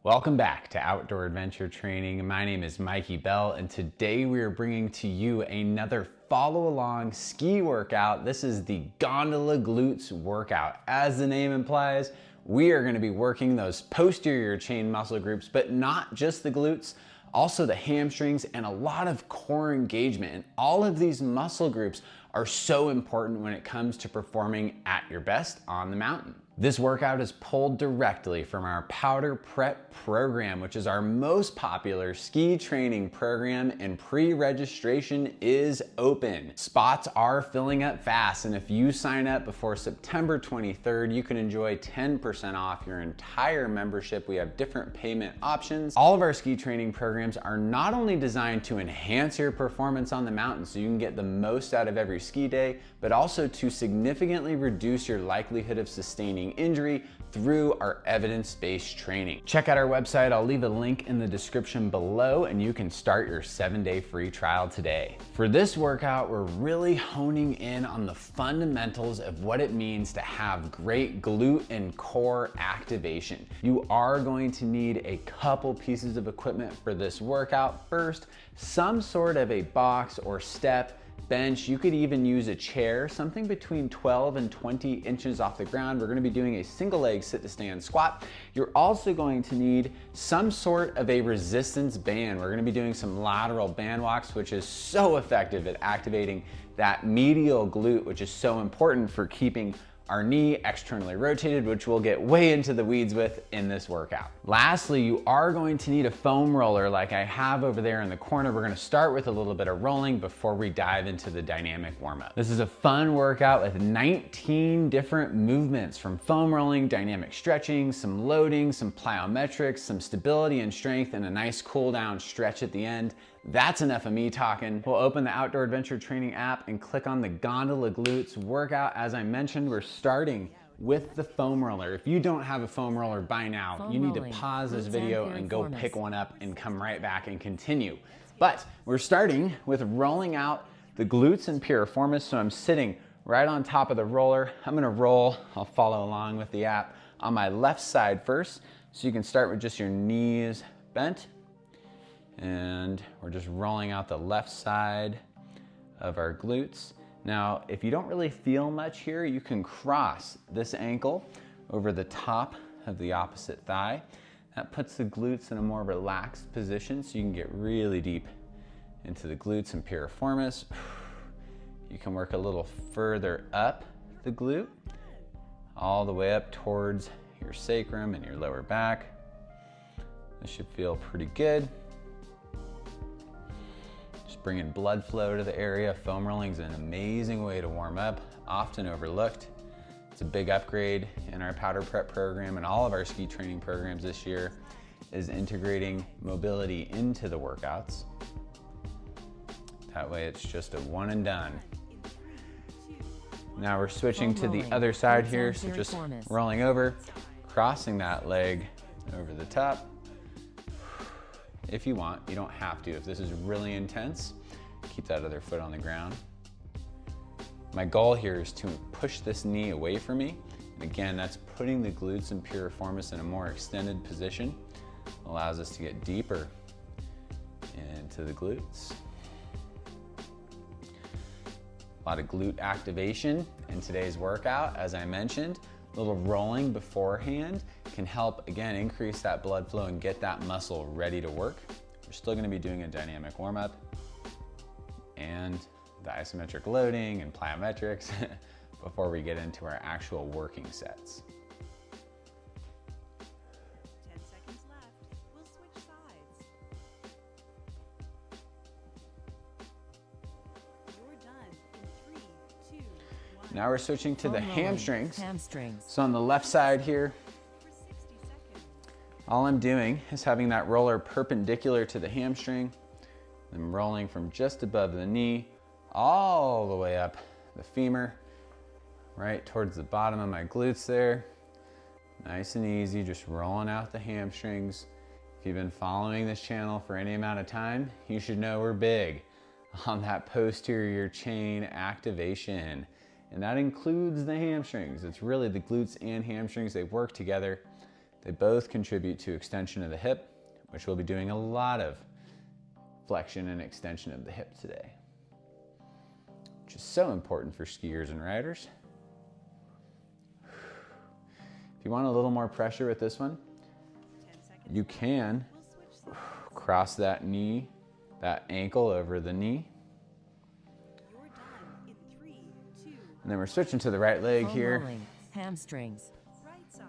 Welcome back to Outdoor Adventure Training. My name is Mikey Bell, and today we are bringing to you another follow-along ski workout. This is the gondola glutes workout. As the name implies, we are going to be working those posterior chain muscle groups, but not just the glutes, also the hamstrings and a lot of core engagement. And all of these muscle groups are so important when it comes to performing at your best on the mountain. This workout is pulled directly from our Powder Prep program, which is our most popular ski training program, and pre-registration is open. Spots are filling up fast, and if you sign up before September 23rd, you can enjoy 10% off your entire membership. We have different payment options. All of our ski training programs are not only designed to enhance your performance on the mountain so you can get the most out of every ski day, but also to significantly reduce your likelihood of sustaining injury through our evidence-based training. Check out our website. I'll leave a link in the description below and you can start your 7-day free trial today. For this workout, we're really honing in on the fundamentals of what it means to have great glute and core activation. You are going to need a couple pieces of equipment for this workout. First, some sort of a box or step, bench. You could even use a chair, something between 12 and 20 inches off the ground. We're going to be doing a single leg sit to stand squat. You're also going to need some sort of a resistance band. We're going to be doing some lateral band walks, which is so effective at activating that medial glute, which is so important for keeping our knee externally rotated, which we'll get way into the weeds with in this workout. Lastly, you are going to need a foam roller like I have over there in the corner. We're gonna start with a little bit of rolling before we dive into the dynamic warm-up. This is a fun workout with 19 different movements, from foam rolling, dynamic stretching, some loading, some plyometrics, some stability and strength, and a nice cool down stretch at the end. That's enough of me talking. We'll open the Outdoor Adventure Training app and click on the gondola glutes workout. As I mentioned, we're starting with the foam roller. If you don't have a foam roller by now, you need to pause this video and go pick one up and come right back and continue. But we're starting with rolling out the glutes and piriformis. So I'm sitting right on top of the roller. I'm gonna roll, I'll follow along with the app, on my left side first. So you can start with just your knees bent. And we're just rolling out the left side of our glutes. Now, if you don't really feel much here, you can cross this ankle over the top of the opposite thigh. That puts the glutes in a more relaxed position so you can get really deep into the glutes and piriformis. You can work a little further up the glute, all the way up towards your sacrum and your lower back. This should feel pretty good. Bringing blood flow to the area. Foam rolling is an amazing way to warm up, often overlooked. It's a big upgrade in our Powder Prep program, and all of our ski training programs this year is integrating mobility into the workouts. That way it's just a one and done. Now we're switching to the other side here, so just rolling over, crossing that leg over the top. If you want, you don't have to. If this is really intense, keep that other foot on the ground. My goal here is to push this knee away from me. And again, that's putting the glutes and piriformis in a more extended position. Allows us to get deeper into the glutes. A lot of glute activation in today's workout. As I mentioned, a little rolling beforehand can help, again, increase that blood flow and get that muscle ready to work. We're still gonna be doing a dynamic warm-up and the isometric loading and plyometrics before we get into our actual working sets. 10 seconds left. We'll switch sides. You're done in 3, 2, 1. Now we're switching to the Hamstrings. So on the left side here, For 60 seconds. all I'm doing is having that roller perpendicular to the hamstring. I'm rolling from just above the knee all the way up the femur, right towards the bottom of my glutes there. Nice and easy, just rolling out the hamstrings. If you've been following this channel for any amount of time, you should know we're big on that posterior chain activation. And that includes the hamstrings. It's really the glutes and hamstrings, they work together They both contribute to extension of the hip, which we'll be doing a lot of flexion and extension of the hip today, which is so important for skiers and riders. If you want a little more pressure with this one, 10 seconds. you can We'll switch sides. cross that knee, that ankle over the knee. You're done in 3, 2, And then we're switching to the right leg Foam here. rolling, hamstrings. right side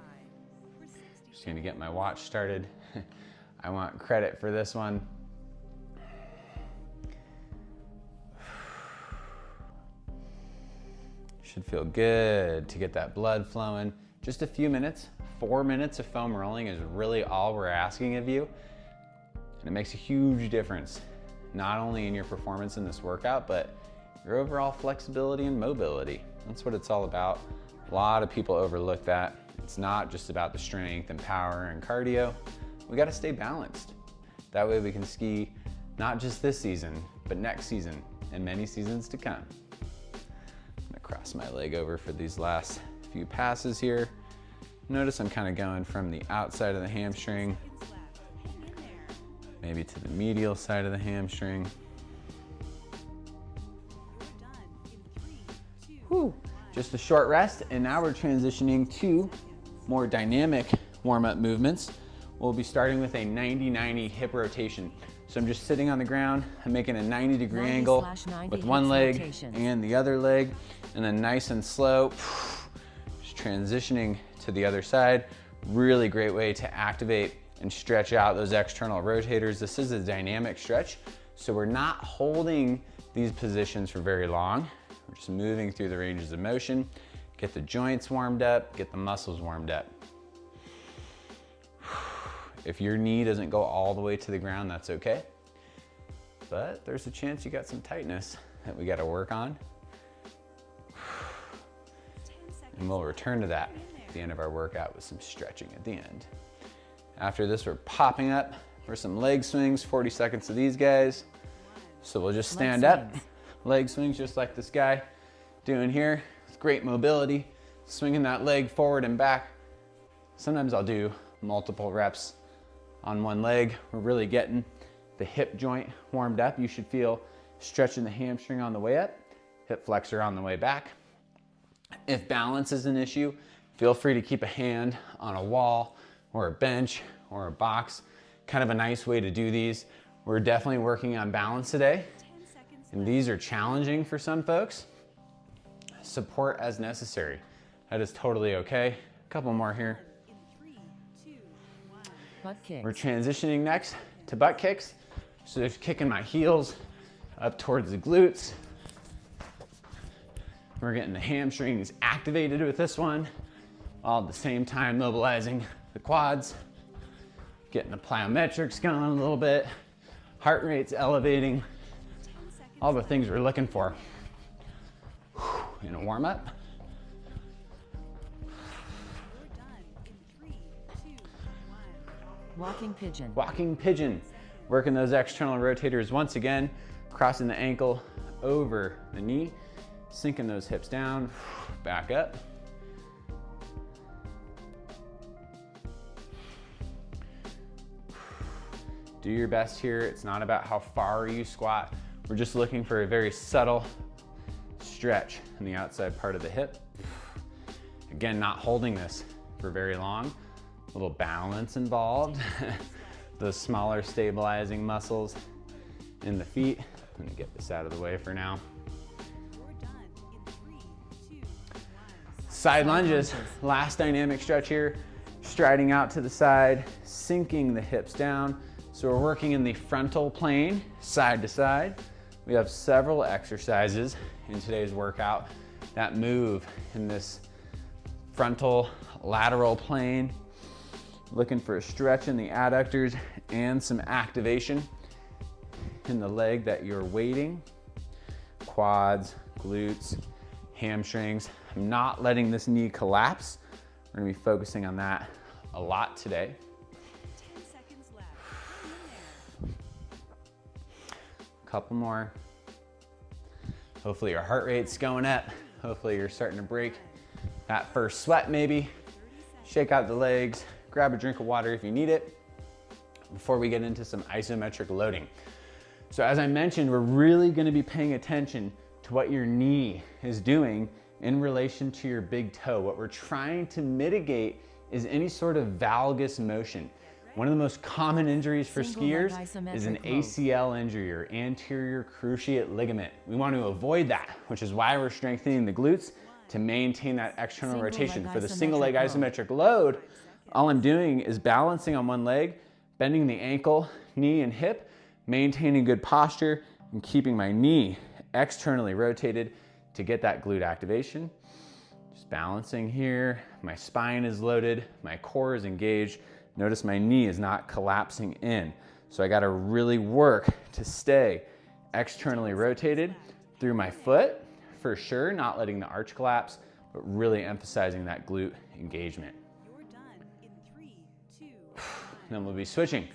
for 60 Just gonna get my watch started. I want credit for this one. Should feel good to get that blood flowing. Just a few minutes, 4 minutes of foam rolling is really all we're asking of you. And it makes a huge difference, not only in your performance in this workout, but your overall flexibility and mobility. That's what it's all about. A lot of people overlook that. It's not just about the strength and power and cardio. We gotta stay balanced. That way we can ski not just this season, but next season and many seasons to come. I'm gonna cross my leg over for these last few passes here. Notice I'm kind of going from the outside of the hamstring, seconds left. Hang in there. maybe to the medial side of the hamstring. You're done in 3, 2, Whew. Just a short rest, and now we're transitioning to more dynamic warm-up movements. We'll be starting with a 90-90 hip rotation. So I'm just sitting on the ground, I'm making a 90-degree 90 angle slash 90 with one hips leg rotations. and the other leg, and then nice and slow, just transitioning to the other side. Really great way to activate and stretch out those external rotators. This is a dynamic stretch, so we're not holding these positions for very long. We're just moving through the ranges of motion, get the joints warmed up, get the muscles warmed up. If your knee doesn't go all the way to the ground, that's okay. But there's a chance you got some tightness that we gotta work on. 10 seconds. And we'll return to that at the end of our workout with some stretching at the end. After this, we're popping up for some leg swings, 40 seconds of these guys. So we'll just stand up, swings. leg swings just like this guy doing here. It's great mobility, swinging that leg forward and back. Sometimes I'll do multiple reps on one leg. We're really getting the hip joint warmed up. You should feel stretching the hamstring on the way up, hip flexor on the way back. If balance is an issue, feel free to keep a hand on a wall or a bench or a box. Kind of a nice way to do these. We're definitely working on balance today, 10 seconds and these are challenging for some folks. Support as necessary. That is totally okay. A couple more here. in 3, 2, 1. Butt kicks. We're transitioning next to butt kicks. So just kicking my heels up towards the glutes. We're getting the hamstrings activated with this one, all at the same time mobilizing the quads, getting the plyometrics going a little bit, heart rate's elevating, 10 seconds. all the things we're looking for in a warm up. You're done in 3, 2, 1. Walking pigeon. Walking pigeon, working those external rotators once again, crossing the ankle over the knee, sinking those hips down, back up. Do your best here. It's not about how far you squat. We're just looking for a very subtle stretch in the outside part of the hip. Again, not holding this for very long. A little balance involved. Those smaller stabilizing muscles in the feet. I'm gonna get this out of the way for now. You're done in 3, 2, 1. Side lunges, last dynamic stretch here. Striding out to the side, sinking the hips down. So we're working in the frontal plane, side to side. We have several exercises in today's workout that move in this frontal lateral plane. Looking for a stretch in the adductors and some activation in the leg that you're weighting. Quads, glutes, hamstrings. I'm not letting this knee collapse. We're gonna be focusing on that a lot today. 10 seconds left. Hang in there. Couple more. Hopefully your heart rate's going up. Hopefully you're starting to break that first sweat maybe. 30 seconds. Shake out the legs, grab a drink of water if you need it before we get into some isometric loading. So as I mentioned, we're really gonna be paying attention to what your knee is doing in relation to your big toe. What we're trying to mitigate is any sort of valgus motion. One of the most common injuries for skiers is an ACL injury, or anterior cruciate ligament. We want to avoid that, which is why we're strengthening the glutes to maintain that external rotation. For the single leg isometric load, all I'm doing is balancing on one leg, bending the ankle, knee, and hip, maintaining good posture, and keeping my knee externally rotated to get that glute activation. Just balancing here, my spine is loaded, my core is engaged. Notice my knee is not collapsing in. So I gotta really work to stay externally rotated through my foot, for sure, not letting the arch collapse, but really emphasizing that glute engagement. You're done in 3, 2, 1. Then we'll be switching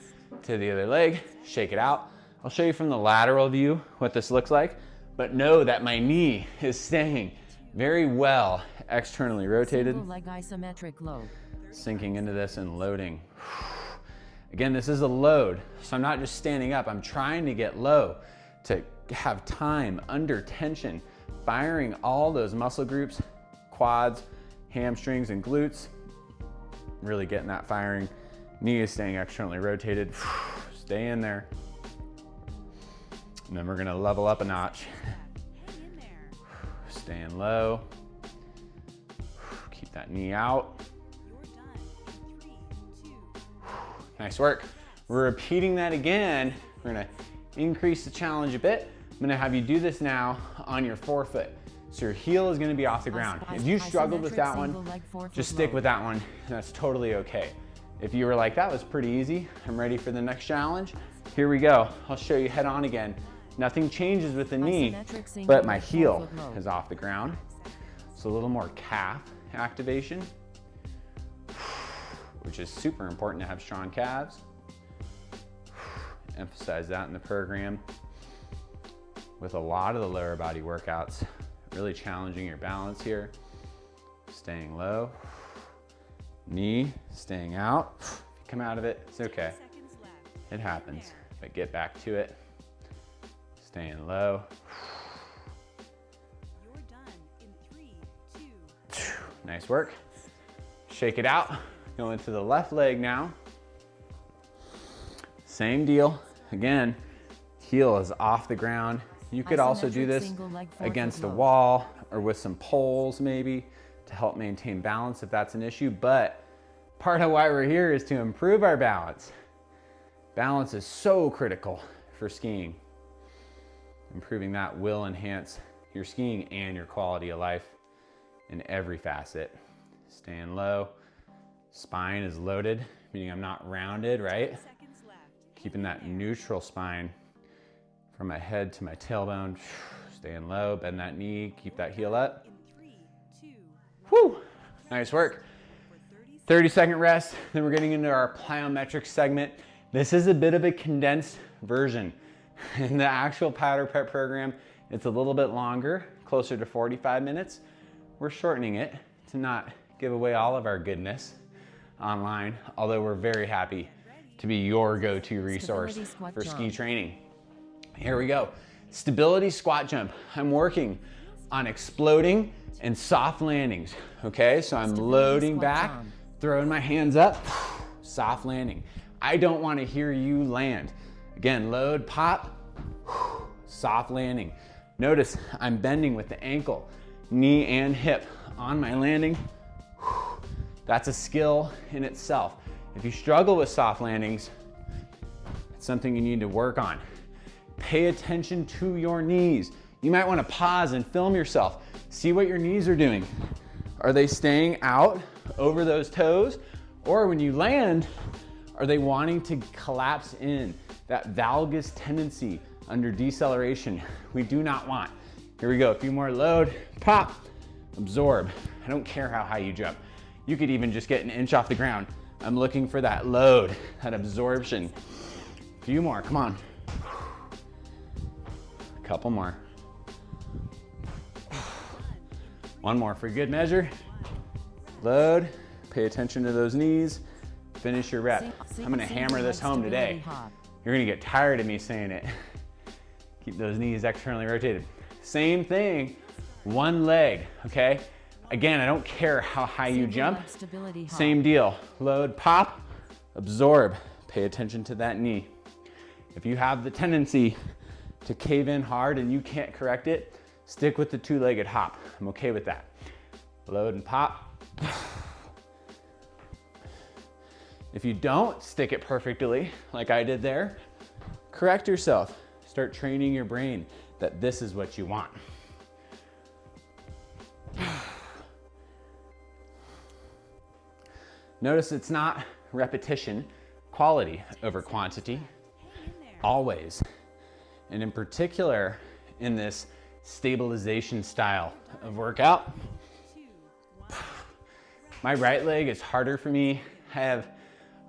to the other leg, shake it out. I'll show you from the lateral view what this looks like, but know that my knee is staying very well externally rotated. Single leg isometric load. Sinking into this and loading. Again, this is a load, so I'm not just standing up, I'm trying to get low to have time under tension, firing all those muscle groups, quads, hamstrings, and glutes, really getting that firing. Knee is staying externally rotated, stay in there. And then we're gonna level up a notch. Hang in there. Staying low, keep that knee out. You're done in 3, 2, 1. Nice work. We're repeating that again. We're gonna increase the challenge a bit. I'm gonna have you do this now on your forefoot. So your heel is gonna be off the ground. If you struggled with that one, just stick with that one. That's totally okay. If you were like, that was pretty easy, I'm ready for the next challenge, here we go. I'll show you head on again. Nothing changes with the knee, but my heel is off the ground. So a little more calf activation, which is super important to have strong calves. Emphasize that in the program with a lot of the lower body workouts, really challenging your balance here. Staying low, knee staying out. Come out of it, it's okay. Seconds left. It happens, but get back to it. Staying low. You're done in 3, 2. Nice work. Shake it out. Go into the left leg now. Same deal. Again, heel is off the ground. You could also do this against a wall or with some poles maybe to help maintain balance if that's an issue. But part of why we're here is to improve our balance. Balance is so critical for skiing. Improving that will enhance your skiing and your quality of life in every facet. Staying low. Spine is loaded, meaning I'm not rounded, right? Seconds left. Keeping that neutral spine from my head to my tailbone. Staying low, bend that knee, keep that heel up. In 3, 2, Woo! Nice work. 30-second rest, then we're getting into our plyometric segment. This is a bit of a condensed version. In the actual powder prep program, it's a little bit longer, closer to 45 minutes. We're shortening it to not give away all of our goodness online, although we're very happy to be your go-to resource for ski training. Here we go. Stability squat jump. I'm working on exploding and soft landings, okay? So I'm loading back, throwing my hands up, soft landing. I don't want to hear you land. Again, load, pop, soft landing. Notice I'm bending with the ankle, knee, and hip on my landing. That's a skill in itself. If you struggle with soft landings, it's something you need to work on. Pay attention to your knees. You might want to pause and film yourself. See what your knees are doing. Are they staying out over those toes? Or when you land, are they wanting to collapse in? That valgus tendency under deceleration, we do not want. Here we go, a few more, load, pop, absorb. I don't care how high you jump. You could even just get an inch off the ground. I'm looking for that load, that absorption. A few more, come on. A couple more. One more for good measure. Load, pay attention to those knees. Finish your rep. I'm gonna hammer this home today. You're gonna get tired of me saying it. Keep those knees externally rotated. Same thing, one leg, okay? Again, I don't care how high you jump. Same deal. Load, pop, absorb. Pay attention to that knee. If you have the tendency to cave in hard and you can't correct it, stick with the two-legged hop. I'm okay with that. Load and pop. If you don't stick it perfectly, like I did there, correct yourself. Start training your brain that this is what you want. Notice it's not repetition, quality over quantity, always. And in particular, in this stabilization style of workout, my right leg is harder for me. I have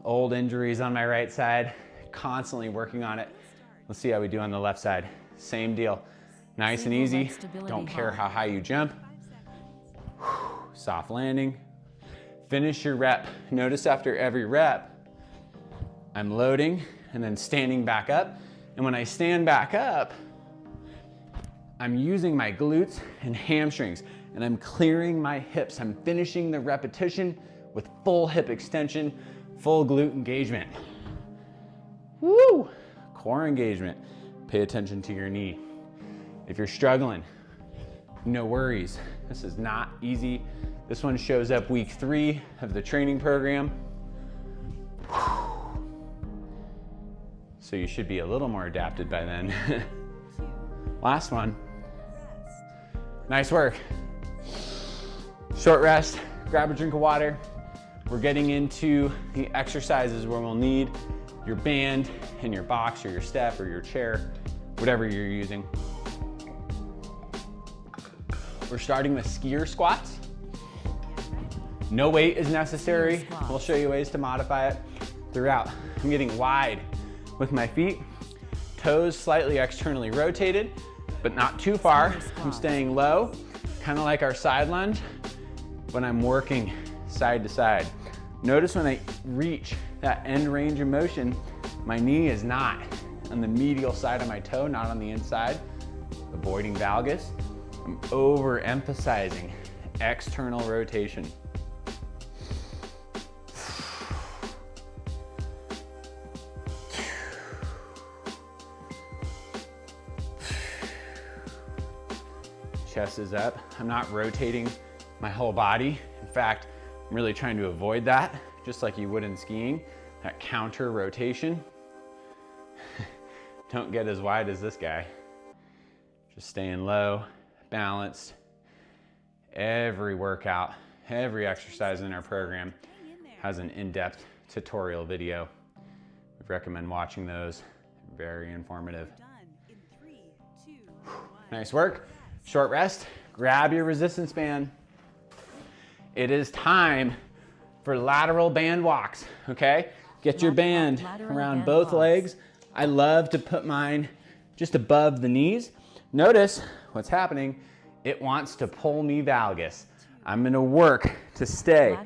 old injuries on my right side, constantly working on it. Let's see how we do on the left side. Same deal, nice and easy. Don't care how high you jump. Soft landing. Finish your rep. Notice after every rep, I'm loading and then standing back up. And when I stand back up, I'm using my glutes and hamstrings and I'm clearing my hips. I'm finishing the repetition with full hip extension, full glute engagement. Woo! Core engagement. Pay attention to your knee. If you're struggling, no worries. This is not easy. This one shows up week 3 of the training program. So you should be a little more adapted by then. Last one. Nice work. Short rest, grab a drink of water. We're getting into the exercises where we'll need your band and your box or your step or your chair, whatever you're using. We're starting with skier squats. No weight is necessary. We'll show you ways to modify it throughout. I'm getting wide with my feet, toes slightly externally rotated, but not too far. I'm staying low, kind of like our side lunge, when I'm working side to side. Notice when I reach that end range of motion, my knee is not on the medial side of my toe, not on the inside, avoiding valgus. I'm overemphasizing external rotation. Chest is up. I'm not rotating my whole body. In fact, I'm really trying to avoid that, just like you would in skiing, that counter rotation. Don't get as wide as this guy. Just staying low, balanced. Every workout, every exercise in our program has an in-depth tutorial video. We recommend watching those. Very informative. Nice work. Short rest. Grab your resistance band. It is time for lateral band walks, okay? Get your band around both legs. I love to put mine just above the knees. Notice what's happening. It wants to pull me valgus. I'm gonna work to stay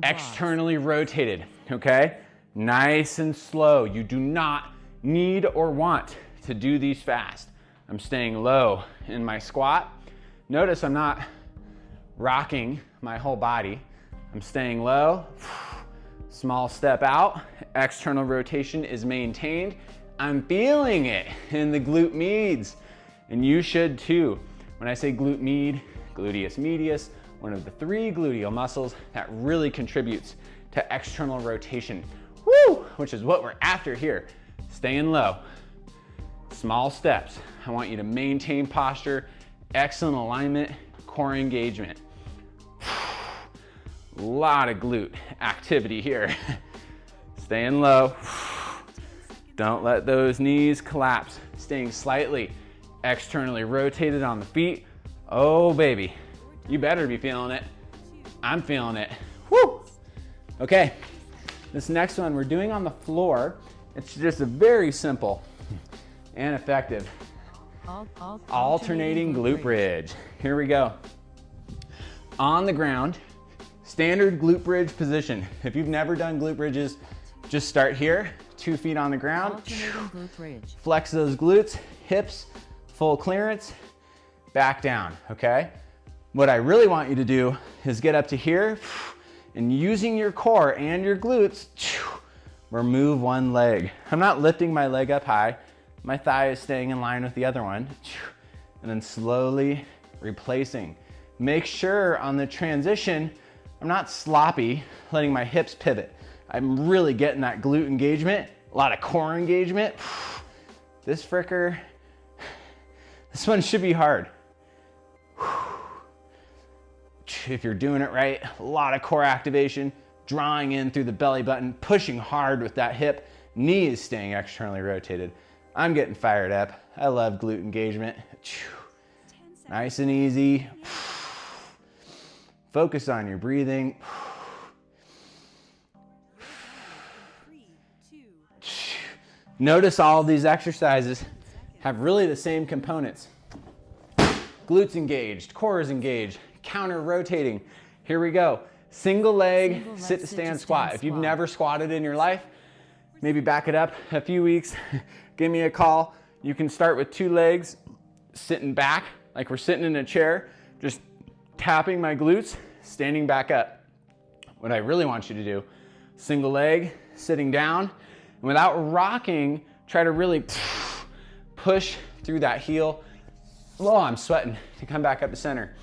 externally rotated, okay? Nice and slow. You do not need or want to do these fast. I'm staying low in my squat. Notice I'm not rocking my whole body. I'm staying low. Small step out. External rotation is maintained. I'm feeling it in the glute medius, and you should too. When I say glute med, gluteus medius, one of the 3 gluteal muscles that really contributes to external rotation. Woo! Which is what we're after here. Staying low. Small steps. I want you to maintain posture, excellent alignment, core engagement. A lot of glute activity here. Staying low. Don't let those knees collapse. Staying slightly externally rotated on the feet. Oh baby, you better be feeling it. I'm feeling it. Woo! Okay, this next one we're doing on the floor. It's just a very simple and effective alternating glute bridge. Here we go. On the ground, Standard glute bridge position. If you've never done glute bridges, just start here, 2 feet on the ground. Alternating glute bridge. Flex those glutes, hips, full clearance, back down, okay? What I really want you to do is get up to here and using your core and your glutes, remove one leg. I'm not lifting my leg up high. My thigh is staying in line with the other one. And then slowly replacing. Make sure on the transition, I'm not sloppy, letting my hips pivot. I'm really getting that glute engagement, a lot of core engagement. This fricker, this one should be hard. If you're doing it right, a lot of core activation, drawing in through the belly button, pushing hard with that hip, knee is staying externally rotated. I'm getting fired up. I love glute engagement. Nice and easy. Focus on your breathing. 3, 2, Notice all of these exercises have really the same components. Glutes engaged, core is engaged, counter rotating. Here we go. Single leg, sit to stand squat. If you've never squatted in your life, maybe back it up a few weeks, give me a call. You can start with 2 legs, sitting back, like we're sitting in a chair, just tapping my glutes, standing back up. What I really want you to do, single leg, sitting down, and without rocking, try to really push through that heel. Oh, I'm sweating to come back up to center.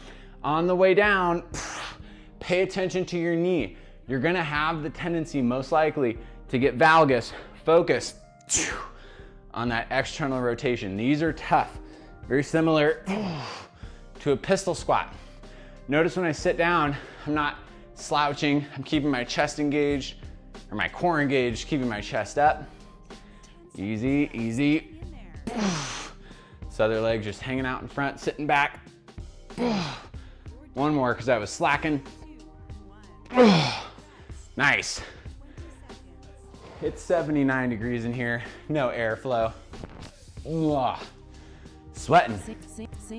On the way down, pay attention to your knee. You're gonna have the tendency, most likely, to get valgus, focus on that external rotation. These are tough, very similar to a pistol squat. Notice when I sit down, I'm not slouching, I'm keeping my chest engaged, or my core engaged, keeping my chest up. Easy, easy. This other leg just hanging out in front, sitting back. One more, because I was slacking. Nice. It's 79 degrees in here, no airflow. Sweating.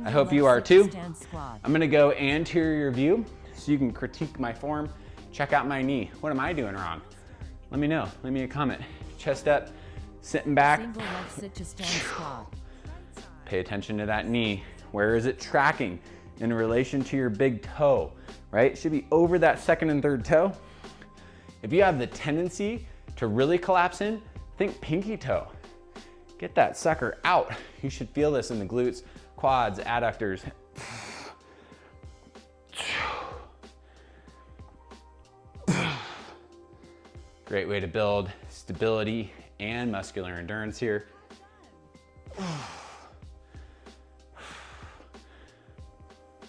I hope you are too. I'm gonna go anterior view so you can critique my form. Check out my knee. What am I doing wrong? Let me know, leave me a comment. Chest up, sitting back. Single leg sit to stand squat. Pay attention to that knee. Where is it tracking in relation to your big toe, right? It should be over that second and third toe. If you have the tendency to really collapse in, think pinky toe. Get that sucker out. You should feel this in the glutes, quads, adductors. Great way to build stability and muscular endurance here.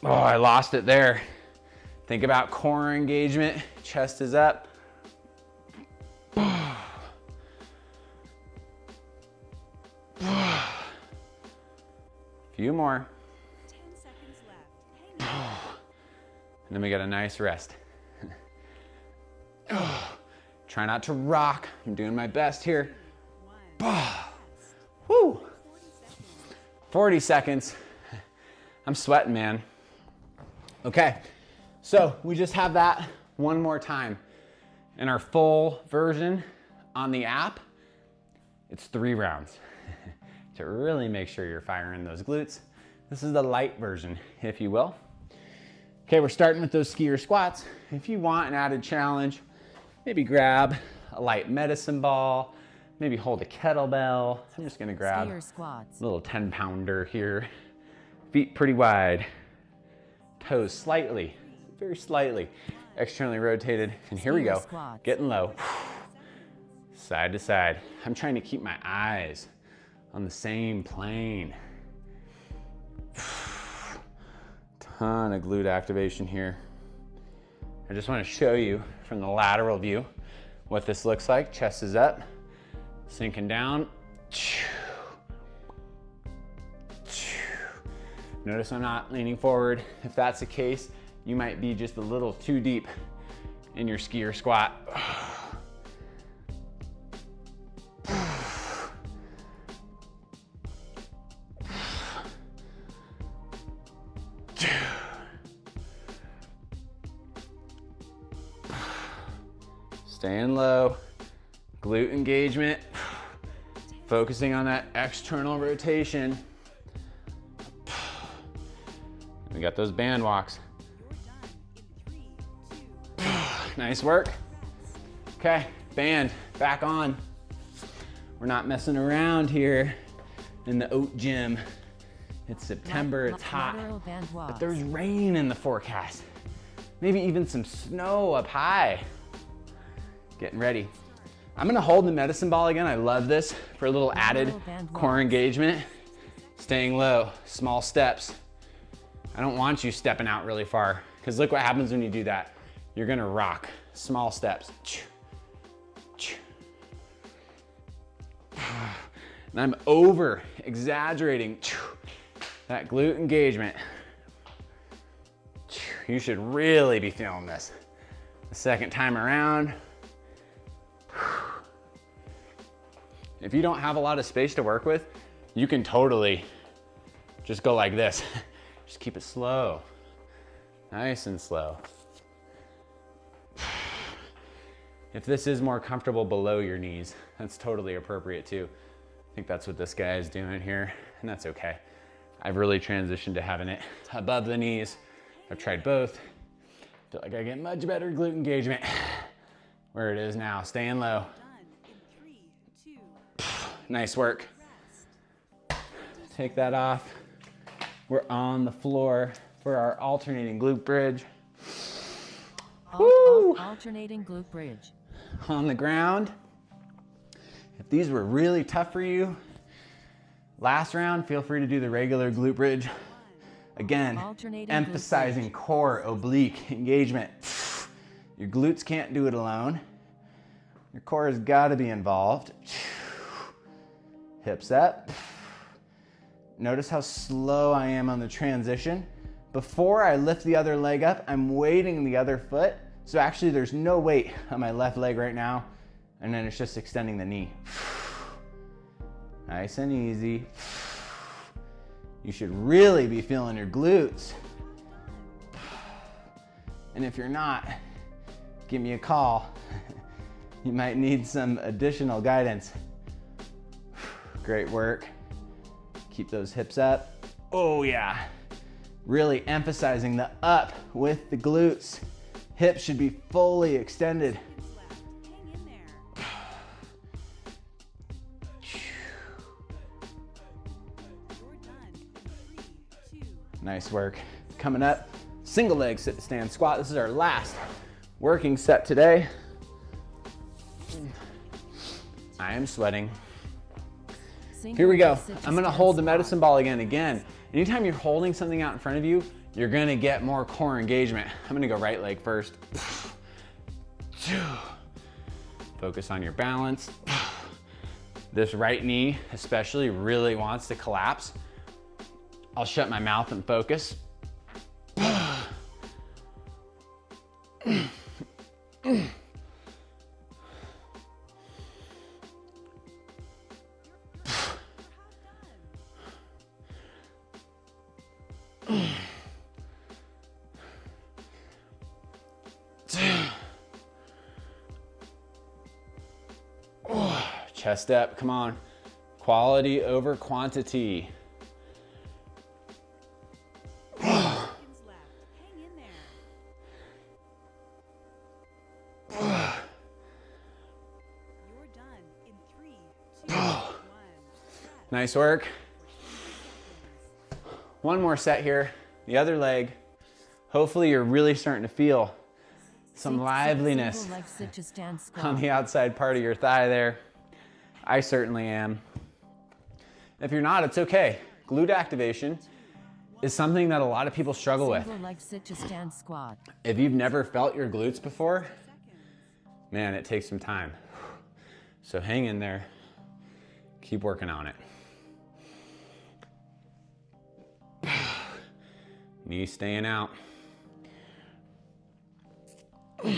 Oh, I lost it there. Think about core engagement, chest is up. Few more. 10 seconds left. Hang on. And then we get a nice rest. Try not to rock. I'm doing my best here. 1. Woo! 40 seconds. 40 seconds. I'm sweating, man. Okay, so we just have that one more time. In our full version on the app, it's 3 rounds to really make sure you're firing those glutes. This is the light version, if you will. Okay, we're starting with those skier squats. If you want an added challenge, maybe grab a light medicine ball, maybe hold a kettlebell. I'm just gonna grab Skier squats. a little 10-pounder here. Feet pretty wide, toes slightly, very slightly externally rotated. And here we go, Squats. getting low, side to side. I'm trying to keep my eyes on the same plane. Ton of glute activation here. I just want to show you from the lateral view what this looks like. Chest is up, sinking down. Notice I'm not leaning forward. If that's the case, you might be just a little too deep in your skier squat. low. Glute engagement. Focusing on that external rotation. We got those band walks. Nice work. Okay, band, back on. We're not messing around here in the oat gym. It's September, it's hot, but there's rain in the forecast. Maybe even some snow up high. Getting ready. I'm gonna hold the medicine ball again. I love this for a little added core engagement. Staying low, small steps. I don't want you stepping out really far, because look what happens when you do that. You're gonna rock. Small steps. And I'm over exaggerating that glute engagement. You should really be feeling this. The second time around. If you don't have a lot of space to work with, you can totally just go like this. Just keep it slow. Nice and slow. If this is more comfortable below your knees, that's totally appropriate too. I think that's what this guy is doing here, and that's okay. I've really transitioned to having it above the knees. I've tried both. Feel like I get much better glute engagement. Where it is now, staying low. Nice work. Take that off. We're on the floor for our alternating glute bridge. Woo! Alternating glute bridge. On the ground. If these were really tough for you, last round, feel free to do the regular glute bridge. Again, emphasizing core oblique engagement. Your glutes can't do it alone. Your core has got to be involved. Hips up. Notice how slow I am on the transition. Before I lift the other leg up, I'm weighting the other foot. So actually there's no weight on my left leg right now. And then it's just extending the knee. Nice and easy. You should really be feeling your glutes. And if you're not, give me a call. You might need some additional guidance. Great work. Keep those hips up. Oh yeah. Really emphasizing the up with the glutes. Hips should be fully extended. Hang in there. You're done. 3, 2. Nice work. Coming up, single leg sit to stand squat. This is our last working set today. I am sweating. Here we go. I'm gonna hold the medicine ball again. Anytime you're holding something out in front of you, you're gonna get more core engagement. I'm gonna go right leg first. Focus on your balance. This right knee especially really wants to collapse. I'll shut my mouth and focus. Chest up, come on. Quality over quantity. Seconds left. Hang in there. You're done in 3, 2, 1. Nice work. One more set here. The other leg. Hopefully you're really starting to feel some liveliness Single leg sit to stand squat. on the outside part of your thigh there. I certainly am. If you're not, it's okay. Glute activation is something that a lot of people struggle with. Single leg sit to stand squat. If you've never felt your glutes before, man, it takes some time. So hang in there. Keep working on it. Knee staying out. A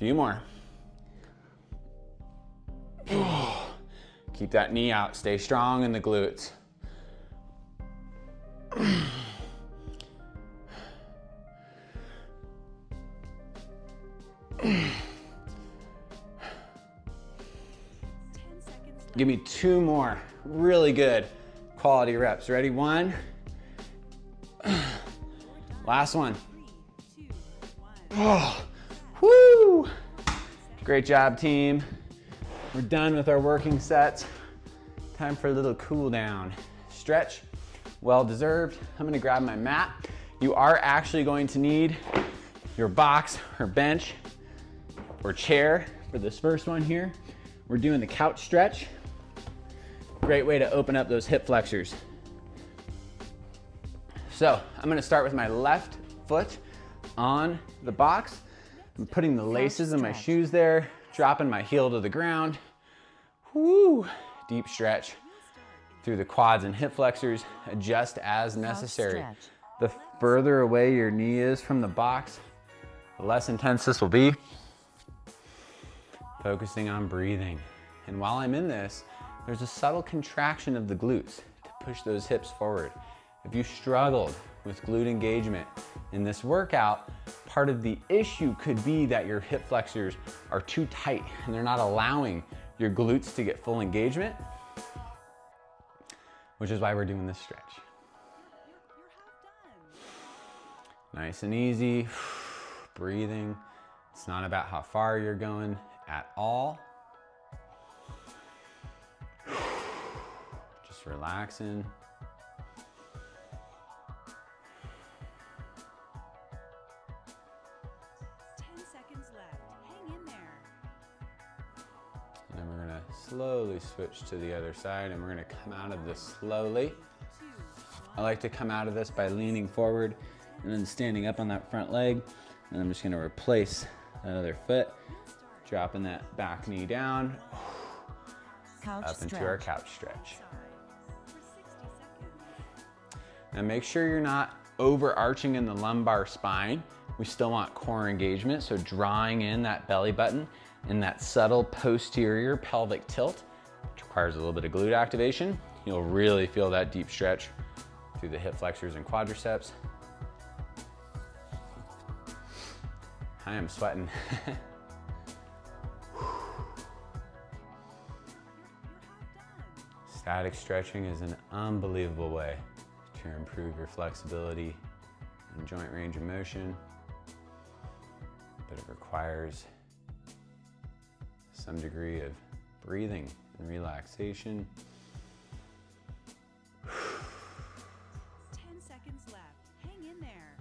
few more. Keep Keep that knee out, stay strong in the glutes. Give me 2 more, really good quality reps. Ready, 1. Last one. Oh, woo! Great job, team. We're done with our working sets. Time for a little cool down. Stretch, well deserved. I'm gonna grab my mat. You are actually going to need your box or bench or chair for this first one here. We're doing the couch stretch. Great way to open up those hip flexors. So I'm gonna start with my left foot on the box. I'm putting the laces in my shoes there, dropping my heel to the ground. Woo! Deep stretch through the quads and hip flexors. Adjust as necessary. The further away your knee is from the box, the less intense this will be. Focusing on breathing. And while I'm in this, there's a subtle contraction of the glutes to push those hips forward. If you struggled with glute engagement in this workout, part of the issue could be that your hip flexors are too tight and they're not allowing your glutes to get full engagement, which is why we're doing this stretch. Nice and easy, breathing. It's not about how far you're going at all. Just relaxing. And then we're gonna slowly switch to the other side and we're gonna come out of this slowly. I like to come out of this by leaning forward and then standing up on that front leg. And I'm just gonna replace that other foot, dropping that back knee down, up into our couch stretch. Now make sure you're not overarching in the lumbar spine. We still want core engagement, so drawing in that belly button and that subtle posterior pelvic tilt, which requires a little bit of glute activation. You'll really feel that deep stretch through the hip flexors and quadriceps. I am sweating. Static stretching is an unbelievable way to improve your flexibility and joint range of motion, but it requires some degree of breathing and relaxation. 10 seconds left. Hang in there.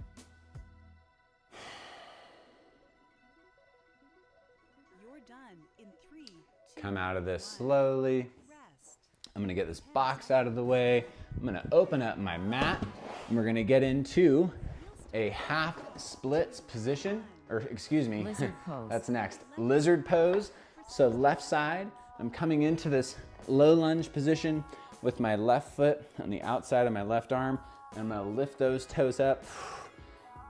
You're done in 3, 2, Come out of this 1. slowly. Rest. I'm gonna get this box out of the way. I'm gonna open up my mat and we're gonna get into a half splits position, or excuse me, Lizard pose. that's next. Lizard pose. So left side, I'm coming into this low lunge position with my left foot on the outside of my left arm. And I'm gonna lift those toes up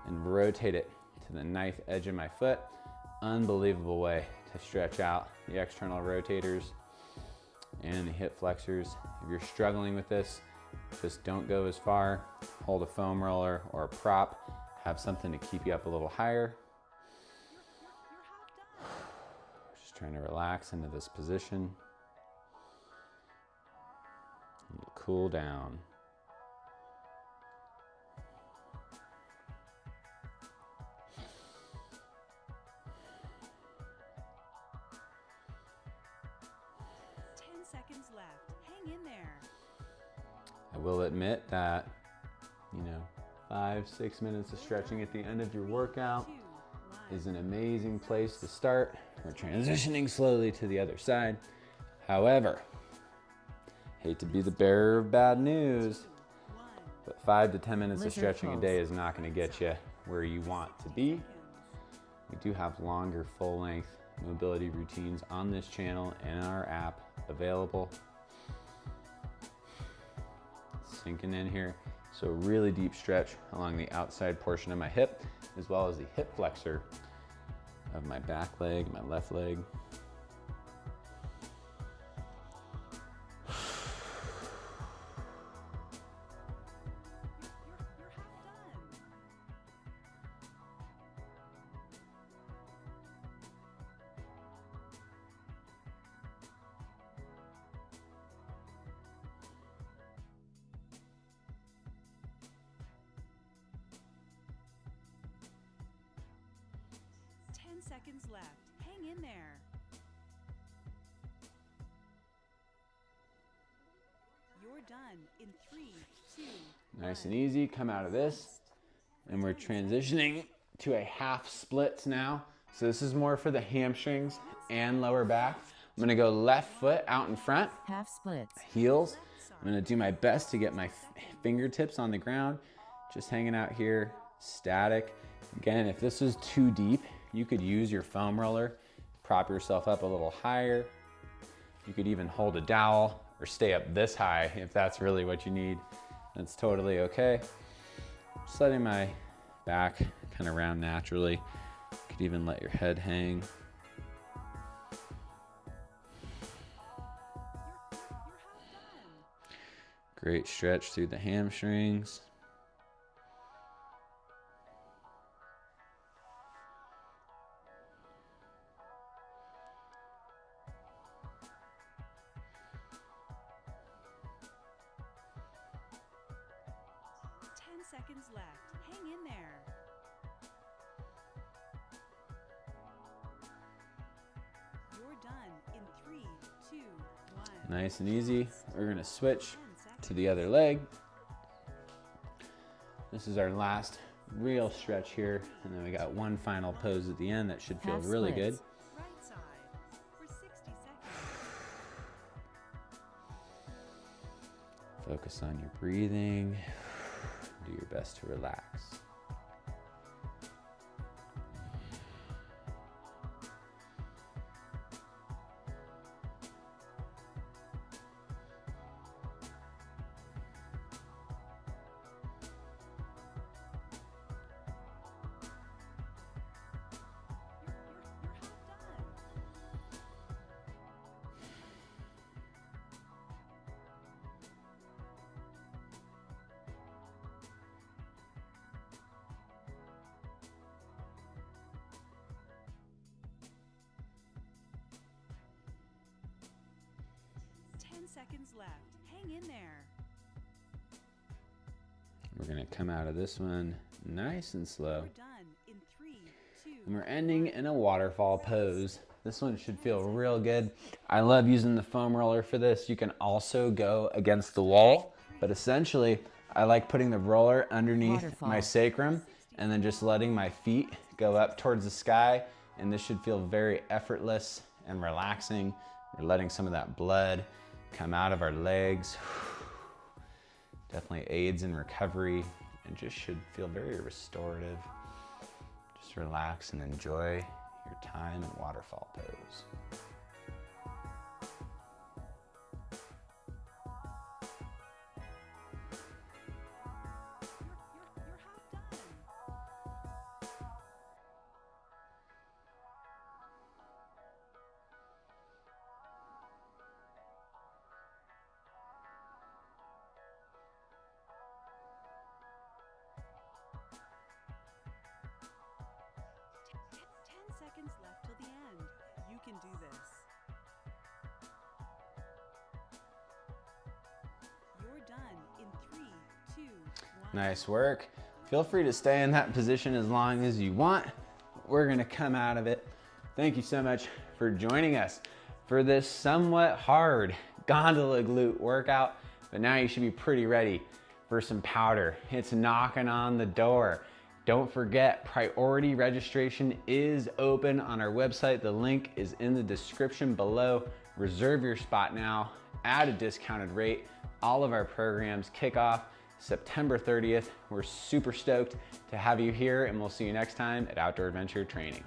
and rotate it to the knife edge of my foot. Unbelievable way to stretch out the external rotators and the hip flexors. If you're struggling with this, just don't go as far. Hold a foam roller or a prop. Have something to keep you up a little higher. Just trying to relax into this position. And cool down. Seconds left. Hang in there. I will admit that, 5-6 minutes of stretching at the end of your workout is an amazing place to start. We're transitioning slowly to the other side. However, hate to be the bearer of bad news, but 5 to 10 minutes of stretching a day is not going to get you where you want to be. We do have longer full-length mobility routines on this channel and in our app available. Sinking in here. So really deep stretch along the outside portion of my hip, as well as the hip flexor of my back leg, my left leg. seconds left. Hang in there. You're done in 3, 2, Nice 1. and easy, come out of this. And we're transitioning to a half splits now. So this is more for the hamstrings and lower back. I'm gonna go left foot out in front, Half splits. heels. I'm gonna do my best to get my fingertips on the ground, just hanging out here, static. Again, if this is too deep, you could use your foam roller, prop yourself up a little higher. You could even hold a dowel or stay up this high if that's really what you need. That's totally okay. Just letting my back kind of round naturally. You could even let your head hang. You're half done. Great stretch through the hamstrings. Seconds left. Hang in there. You're done in 3, 2, 1. Nice and easy. We're gonna switch to the other leg. This is our last real stretch here. And then we got one final pose at the end that should feel Half really splits. good. Right side for 60 seconds. Focus on your breathing. Do your best to relax. You're half done. Seconds left. Hang in there. We're gonna come out of this one nice and slow. We're done in 3, 2. And we're ending in a waterfall pose. This one should feel real good. I love using the foam roller for this. You can also go against the wall, but essentially I like putting the roller underneath Waterfall. my sacrum and then just letting my feet go up towards the sky. And this should feel very effortless and relaxing. We're letting some of that blood come out of our legs. Definitely aids in recovery and just should feel very restorative. Just relax and enjoy your time in waterfall pose. You're half done. Seconds left till the end. You can do this. You're done in 3, 2, 1. Nice work. Feel free to stay in that position as long as you want. We're gonna come out of it. Thank you so much for joining us for this somewhat hard gondola glute workout, but now you should be pretty ready for some powder. It's knocking on the door. Don't forget, priority registration is open on our website. The link is in the description below. Reserve your spot now at a discounted rate. All of our programs kick off September 30th. We're super stoked to have you here, and we'll see you next time at Outdoor Adventure Training.